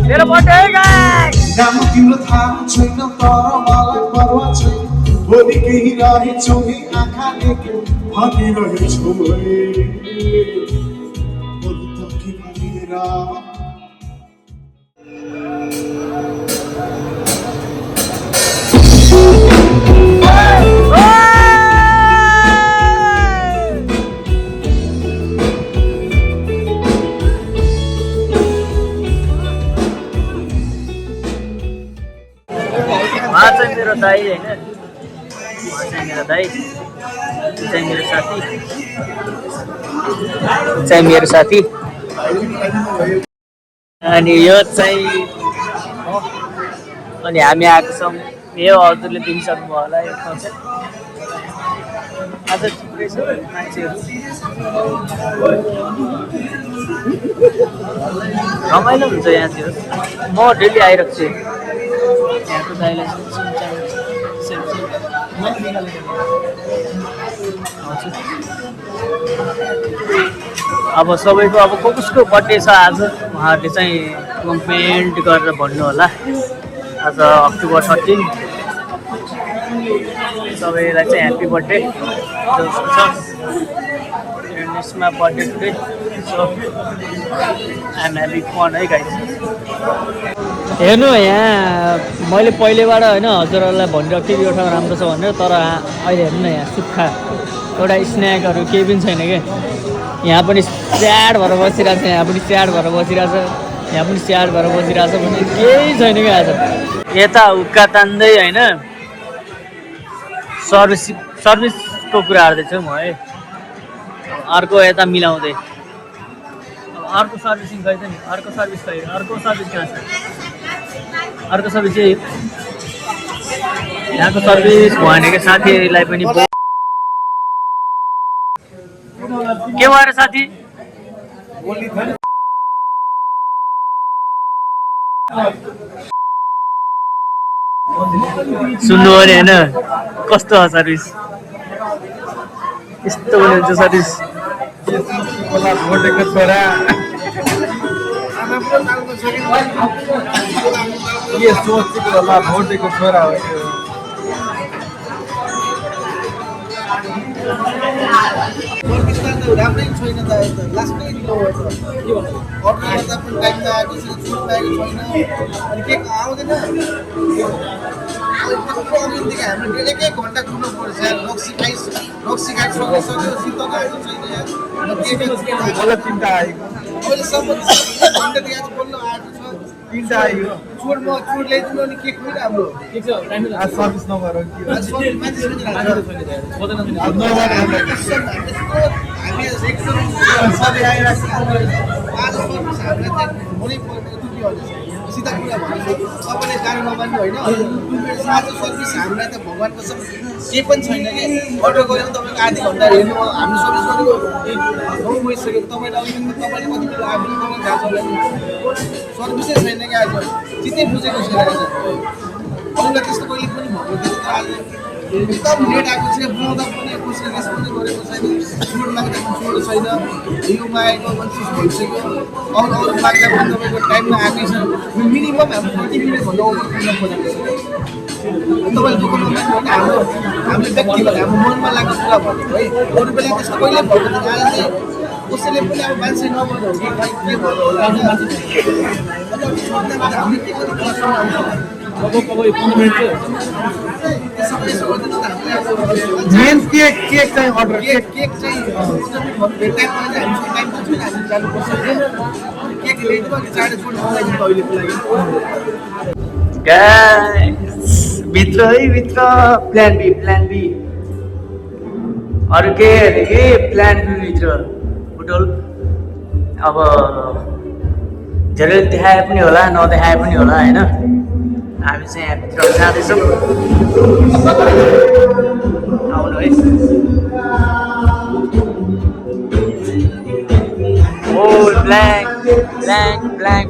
मेरो birthday guys नाम तिम्रो थाहा छैन तर मलाई परवा छैन भोलि केही रहेछौ नि आँखाले के भनिरहेछौ भोलि त के भनेर चाहिँ मेरो दाइ होइन चाहिँ मेरो दाइ चाहिँ मेरो साथी चाहिँ मेरो साथी अनि यो चाहिँ अनि हामी आएको छौँ यो हजुरले दिन सक्नुभयो होला यो ठाउँ चाहिँ आज थुप्रै छ मान्छेहरू रमाइलो हुन्छ यहाँतिर म डेली आइरहेको छु यहाँको दाइलाई अब सबैको अब कसको बर्थडे छ आज उहाँहरूले चाहिँ कमेन्ट गरेर भन्नु होला आज अक्टोबर 13 सबैलाई चाहिँ ह्याप्पी बर्थडे जसको छ my birthday today, so I'm having fun है गाइस। हेर्नु यहाँ मैले पहिलेबाट हैन हजुरहरुलाई भनिरहेको थिएँ यो ठाउँ राम्रो छ भनेर तर अहिले हेर्नु न यहाँ सुक्खा एउटा स्न्याकहरु केही पनि छैन के यहाँ पनि स्याड भएर बसिरहेछ यहाँ पनि स्याड भएर बसिरहेछ यहाँ पनि स्याड भएर बसिरहेछ भने केही छैन के आज यता हुक्का तान्दै हैन सर्भिसको कुरा गर्दैछु म है अर्को यता मिलाउँदै अर्को सर्भिसिङ खै त नि अर्को सर्भिस खै अर्को सर्भिस कहाँ छ अर्को सर्भिस चाहिँ यहाँको सर्भिस भनेको साथीलाई पनि के भएर साथी सुन्नु भने हैन कस्तो हो सर्भिस यस्तो हुन्छ सर्भिस भोटेको छोरा के सोचेको होला भोटेको छोरा हो त्यो राम्रै छैन त लास्टमै ढिलो भयो त के भन्नु अर्डर गर्दा पनि टाइममा आएको छैन छुट पाएको छैन अनि केक आउँदैन अघिदेखि हामीले एक घन्टा कुर्नु पर्छ रक्सी खाइसक्यो शीतल आएको छैन गलत चिन्ता आएको अहिलेसम्म घन्टादेखि आज बोल्न आएको छ चिन्ता आयो चोट ल्याइदिनु अनि केक पनि राम्रो आज सर्भिस नगर सबै आइरहेको आज सर्भिस हामीलाई चाहिँ हुनै पर्ने सिधा कुरा भनेको सबैले गाह्रो नमान्नु होइन आज सर्भिस हामीलाई त भगवान् कसम केही पनि छैन कि अर्डर गऱ्यो भने तपाईँको आधी घन्टा हेर्नु हामी सर्भिस गरेको 9 बजिसक्यो तपाईँले अघि तपाईँले कति बेला आफूले तपाईँ थाहा छ सर्भिसै छैन कि आज चित्तै बुझेको छैन अरूलाई त्यस्तो कहिले पनि भएको थियो तर आज एकदम लेट आएको छ बनाउँदा पनि कसैले रेस्ट पनि गरेको छैन चोट लाग्दा पनि चोट छैन हिउँमा आएको मान्छे भइसक्यो अरू लाग्दा पनि तपाईँको टाइममा आएकै छ मिनिमम हाम्रो 40 मिनटभन्दा ओभर पुग्न खोजेको छ तपाईँले दुःख नमान्नु भने हामीले व्यक्तिगत हाम्रो मनमा लागेको कुरा भनेको है अरू बेला त्यस्तो कहिले भएको थिएन आज चाहिँ कसैले पनि अब मान्छे नभएर हो कि खै के भयो होला हामीले के गर्नु पर्छ अब 15 मिनेट मेन केक चाहिँ अर्डर केक चाहिँ भेट्टाइमा चाहिँ हामीसँग टाइम पनि छैन हामी जानुपर्छ केक ल्याइदिनु अनि चाँडै छोड मगाइदिनु अहिलेको लागि गाइस भित्र है भित्र प्लान बी अरु के प्लान बी भित्र फुटबल अब धेरै देखाए पनि होला नदेखाए पनि होला हैन हामी चाहिँ यहाँ भित्र जाँदैछौँ आउनु है ओ ब्ल्याङ्क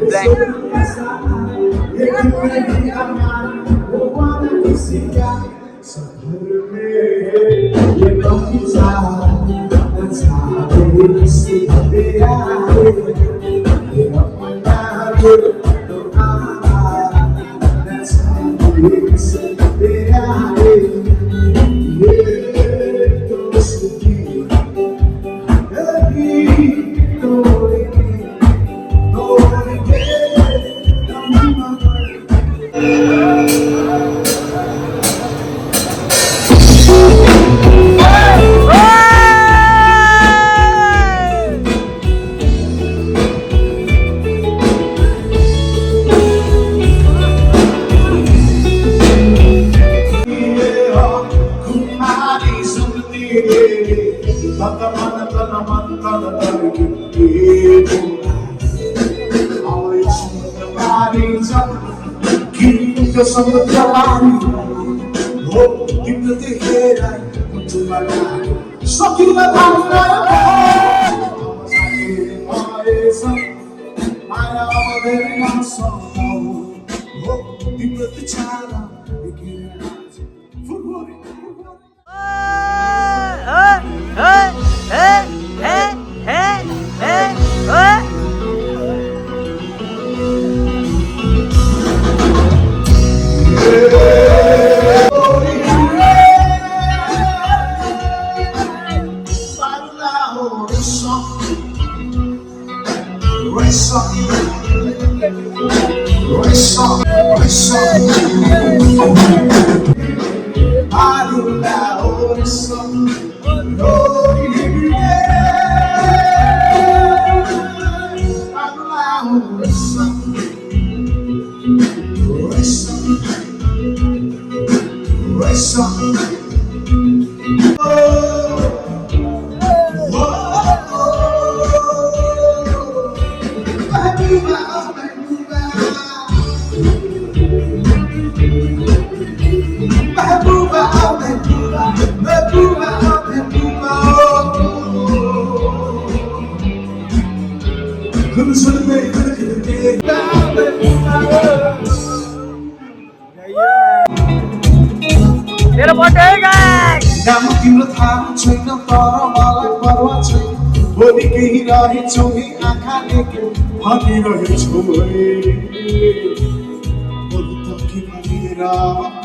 समुद्रमानी हो तिम्रो देखेर मुटुमा लाग्यो सकिन भावना माया अब धेरै नसक्छौ हो तिम्रो त छाला मेरो बर्थडे गाइस नाम तिम्रो थाहा छैन तर मलाई परवाह छैन भोलि केही रहेछौ नि आँखाले भनिरहेछौ भोलि त के भनेर